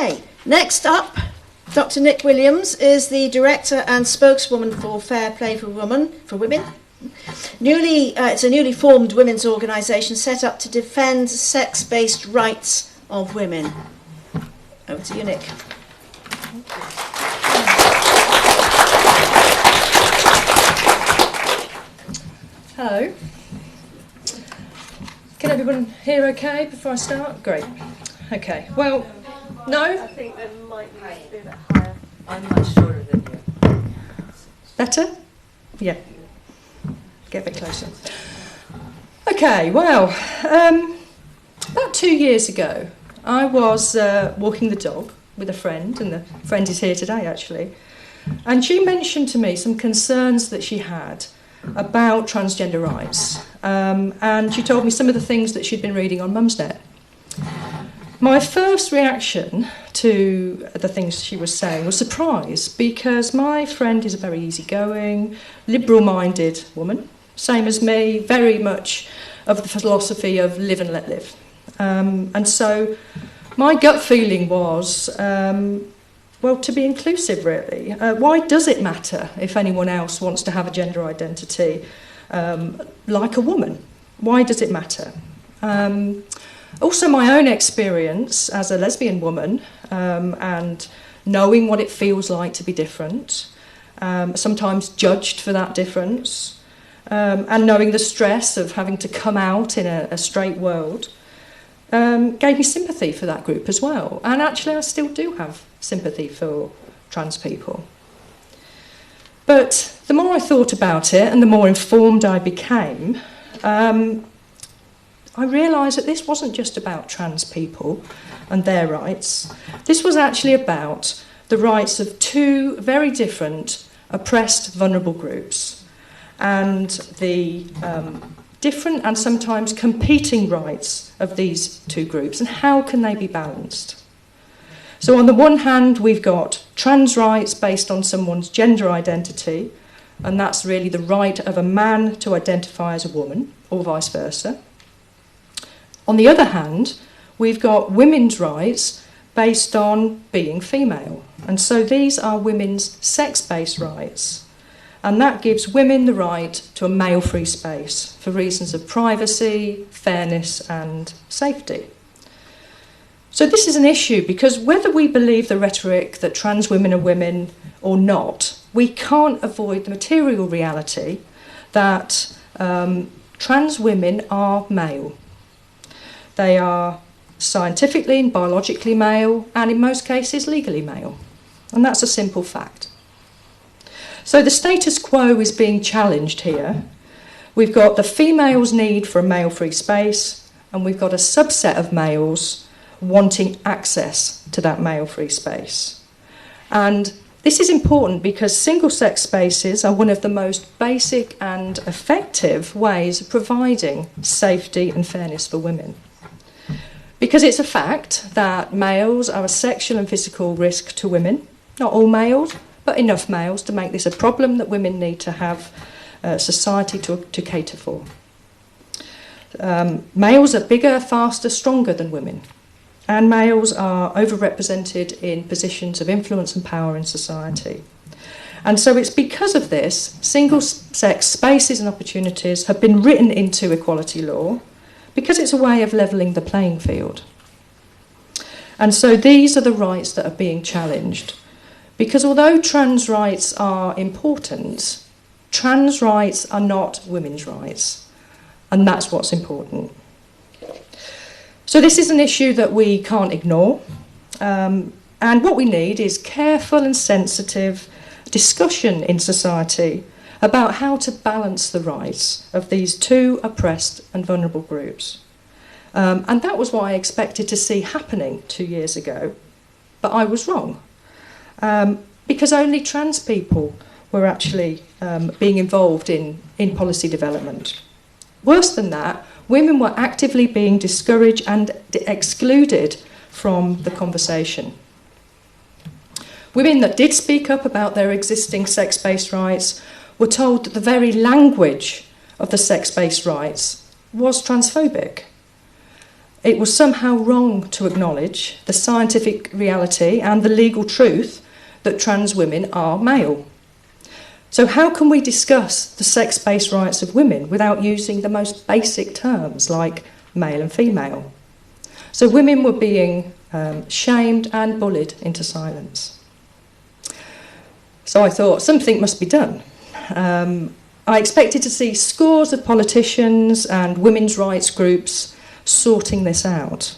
Okay, next up, Dr. Nic Williams is the director and spokeswoman for Fair Play for Women. It's a newly formed women's organisation set up to defend sex-based rights of women. Over to you, Nic. Hello. Can everyone hear okay before I start? Great. Okay. Well, no? I think there might need to be a bit higher. I'm much shorter than you. Better? Yeah. Get a bit closer. Okay, well, about 2 years ago, I was walking the dog with a friend, and the friend is here today actually, and she mentioned to me some concerns that she had about transgender rights, and she told me some of the things that she'd been reading on Mumsnet. My first reaction to the things she was saying was surprise, because my friend is a very easygoing, liberal-minded woman, same as me, very much of the philosophy of live and let live. And so my gut feeling was, well, to be inclusive, really. Why does it matter if anyone else wants to have a gender identity like a woman? Why does it matter? Also, my own experience as a lesbian woman and knowing what it feels like to be different, sometimes judged for that difference, and knowing the stress of having to come out in a straight world, gave me sympathy for that group as well. And actually, I still do have sympathy for trans people. But the more I thought about it and the more informed I became, I realised that this wasn't just about trans people and their rights. This was actually about the rights of two very different oppressed, vulnerable groups, and the different and sometimes competing rights of these two groups, and how can they be balanced. So on the one hand, we've got trans rights based on someone's gender identity, and that's really the right of a man to identify as a woman, or vice versa. On the other hand, we've got women's rights based on being female. And so these are women's sex-based rights. And that gives women the right to a male-free space for reasons of privacy, fairness, and safety. So this is an issue because whether we believe the rhetoric that trans women are women or not, we can't avoid the material reality that trans women are male. They are scientifically and biologically male, and in most cases legally male. And that's a simple fact. So the status quo is being challenged here. We've got the female's need for a male-free space, and we've got a subset of males wanting access to that male-free space. And this is important because single-sex spaces are one of the most basic and effective ways of providing safety and fairness for women. Because it's a fact that males are a sexual and physical risk to women. Not all males, but enough males to make this a problem that women need to have society to cater for. Males are bigger, faster, stronger than women. And males are overrepresented in positions of influence and power in society. And so it's because of this, single-sex spaces and opportunities have been written into equality law, because it's a way of levelling the playing field. And so these are the rights that are being challenged. Because although trans rights are important, trans rights are not women's rights. And that's what's important. So this is an issue that we can't ignore. And what we need is careful and sensitive discussion in society about how to balance the rights of these two oppressed and vulnerable groups. And that was what I expected to see happening 2 years ago, but I was wrong. Because only trans people were actually being involved in policy development. Worse than that, women were actively being discouraged and excluded from the conversation. Women that did speak up about their existing sex-based rights were told that the very language of the sex-based rights was transphobic. it was somehow wrong to acknowledge the scientific reality and the legal truth that trans women are male. So how can we discuss the sex-based rights of women without using the most basic terms like male and female? So women were being shamed and bullied into silence. So I thought something must be done. I expected to see scores of politicians and women's rights groups sorting this out.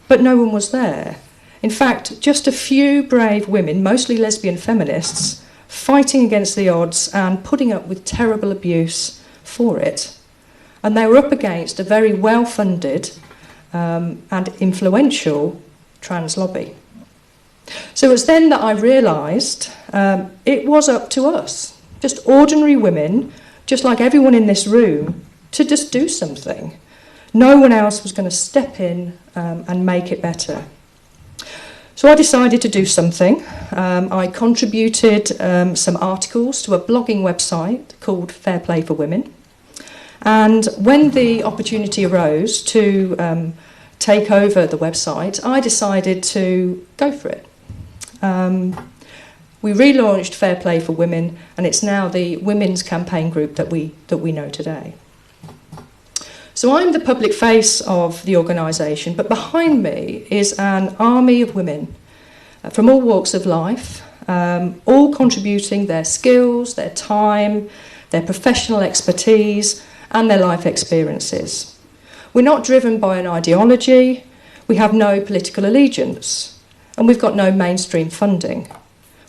But no one was there. In fact, just a few brave women, mostly lesbian feminists, fighting against the odds and putting up with terrible abuse for it. And they were up against a very well-funded and influential trans lobby. So it was then that I realised it was up to us, just ordinary women, just like everyone in this room, to just do something. No one else was going to step in and make it better. So I decided to do something. I contributed some articles to a blogging website called Fair Play for Women. And when the opportunity arose to take over the website, I decided to go for it. We relaunched Fair Play for Women, and it's now the women's campaign group that we know today. So I'm the public face of the organisation, but behind me is an army of women from all walks of life, all contributing their skills, their time, their professional expertise, and their life experiences. We're not driven by an ideology, we have no political allegiance, and we've got no mainstream funding.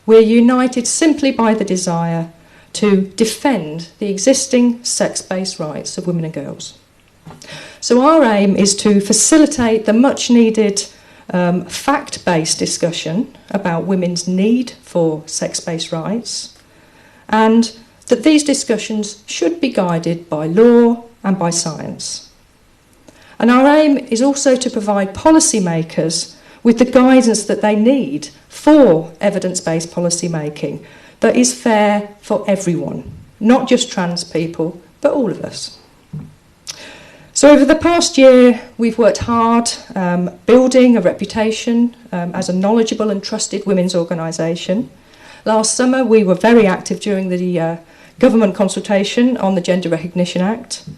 We're united simply by the desire to defend the existing sex-based rights of women and girls. So our aim is to facilitate the much-needed fact-based discussion about women's need for sex-based rights, and that these discussions should be guided by law and by science. And our aim is also to provide policymakers with the guidance that they need for evidence-based policy making that is fair for everyone, not just trans people, but all of us. So over the past year, we've worked hard building a reputation as a knowledgeable and trusted women's organisation. Last summer, we were very active during the government consultation on the Gender Recognition Act.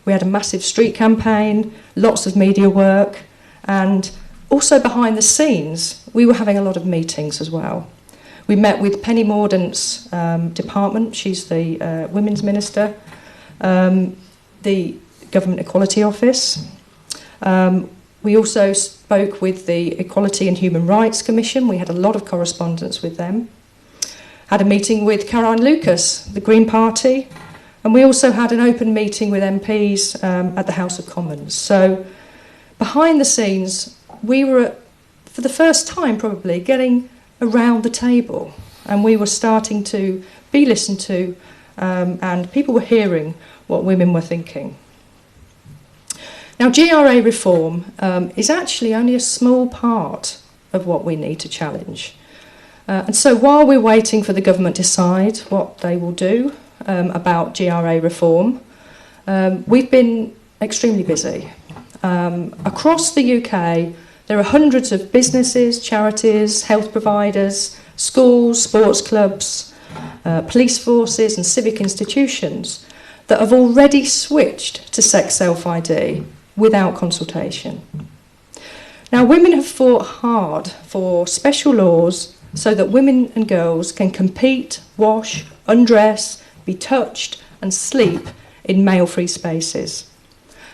We had a massive street campaign, lots of media work, and also behind the scenes, we were having a lot of meetings as well. We met with Penny Mordaunt's department, she's the Women's Minister, the Government Equality Office. We also spoke with the Equality and Human Rights Commission. We had a lot of correspondence with them. Had a meeting with Caroline Lucas, the Green Party, and we also had an open meeting with MPs at the House of Commons. So behind the scenes, we were, for the first time probably, getting around the table, and we were starting to be listened to, and people were hearing what women were thinking. Now, GRA reform is actually only a small part of what we need to challenge. And so while we're waiting for the government to decide what they will do about GRA reform, we've been extremely busy. Across the UK, there are hundreds of businesses, charities, health providers, schools, sports clubs, police forces and civic institutions that have already switched to sex self-ID without consultation. Now, women have fought hard for special laws so that women and girls can compete, wash, undress, be touched and sleep in male-free spaces.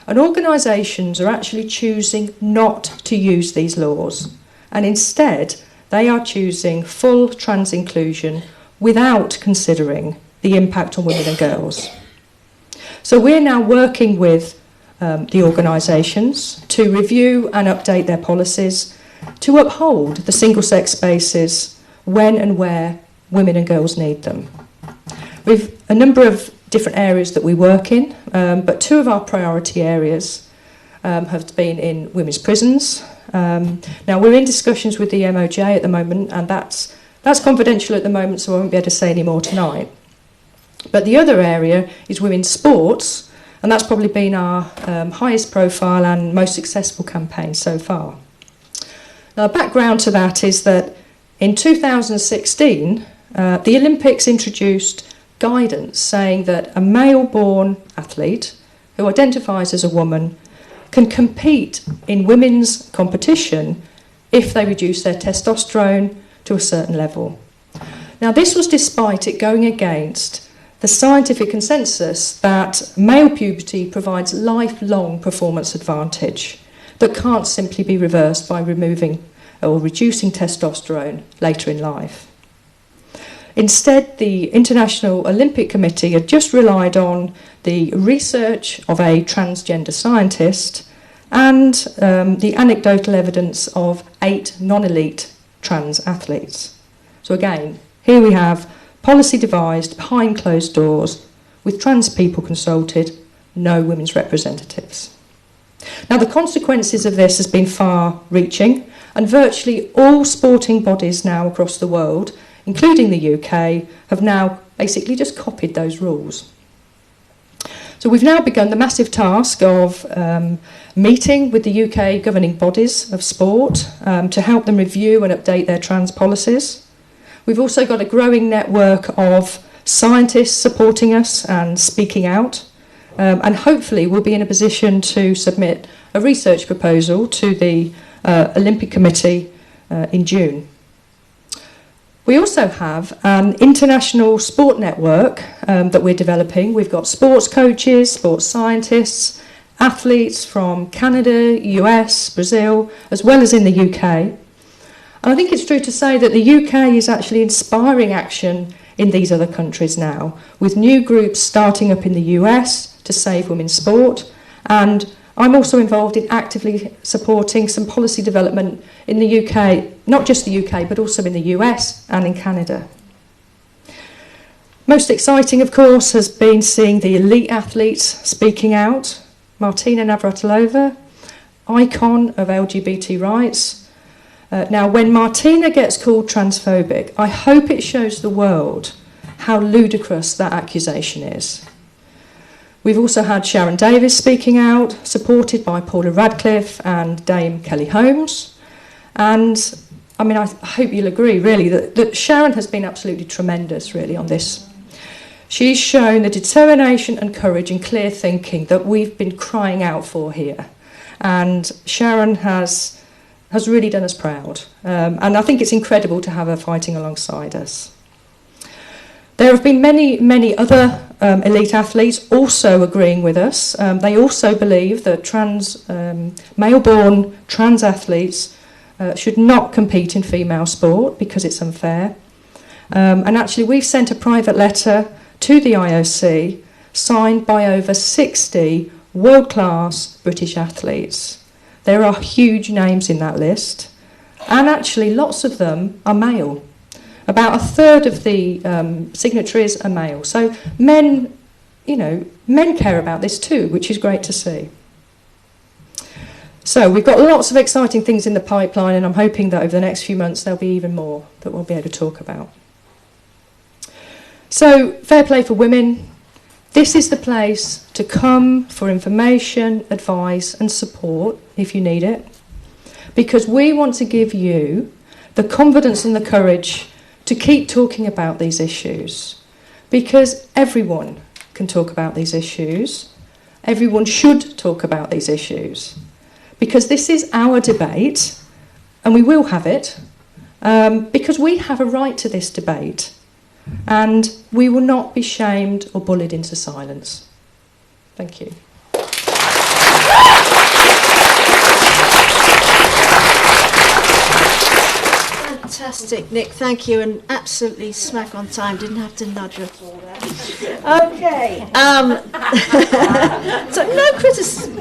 And organisations are actually choosing not to use these laws, and instead they are choosing full trans inclusion without considering the impact on women and girls. So we're now working with the organisations to review and update their policies to uphold the single-sex spaces when and where women and girls need them. We've a number of different areas that we work in, but two of our priority areas have been in women's prisons. Now, we're in discussions with the MOJ at the moment, and that's confidential at the moment, so I won't be able to say any more tonight. But the other area is women's sports, And that's probably been our highest profile and most successful campaign so far. Now, the background to that is that in 2016, the Olympics introduced guidance saying that a male-born athlete who identifies as a woman can compete in women's competition if they reduce their testosterone to a certain level. Now, this was despite it going against the scientific consensus that male puberty provides lifelong performance advantage that can't simply be reversed by removing or reducing testosterone later in life. Instead, the International Olympic Committee had just relied on the research of a transgender scientist and the anecdotal evidence of 8 non-elite trans athletes. So again, here we have policy devised behind closed doors with trans people consulted, no women's representatives. Now, the consequences of this has been far-reaching, and virtually all sporting bodies now across the world, including the UK, have now basically just copied those rules. So we've now begun the massive task of meeting with the UK governing bodies of sport to help them review and update their trans policies. We've also got a growing network of scientists supporting us and speaking out, and hopefully we'll be in a position to submit a research proposal to the Olympic Committee in June. We also have an international sport network that we're developing. We've got sports coaches, sports scientists, athletes from Canada, US, Brazil, as well as in the UK. And I think it's true to say that the UK is actually inspiring action in these other countries now, with new groups starting up in the US to save women's sport. And I'm also involved in actively supporting some policy development in the UK, not just the UK, but also in the US and in Canada. Most exciting, of course, has been seeing the elite athletes speaking out. Martina Navratilova, icon of LGBT rights. Now, when Martina gets called transphobic, I hope it shows the world how ludicrous that accusation is. We've also had Sharon Davis speaking out, supported by Paula Radcliffe and Dame Kelly Holmes. And I mean, I hope you'll agree, really, that Sharon has been absolutely tremendous, really, on this. She's shown the determination and courage and clear thinking that we've been crying out for here. And Sharon has really done us proud. And I think it's incredible to have her fighting alongside us. There have been many other elite athletes also agreeing with us. They also believe that male-born trans athletes should not compete in female sport because it's unfair. And actually, we've sent a private letter to the IOC signed by over 60 world-class British athletes. There are huge names in that list, and actually lots of them are male. About a third of the signatories are male. So men care about this too, which is great to see. So we've got lots of exciting things in the pipeline, and I'm hoping that over the next few months there'll be even more that we'll be able to talk about. So, Fair Play for Women, this is the place to come for information, advice and support if you need it, because we want to give you the confidence and the courage to keep talking about these issues, because everyone can talk about these issues. Everyone should talk about these issues, because this is our debate, and we will have it, because we have a right to this debate, and we will not be shamed or bullied into silence. Thank you. Fantastic, Nick, thank you, and absolutely smack on time, didn't have to nudge her for that. Okay, so no criticism.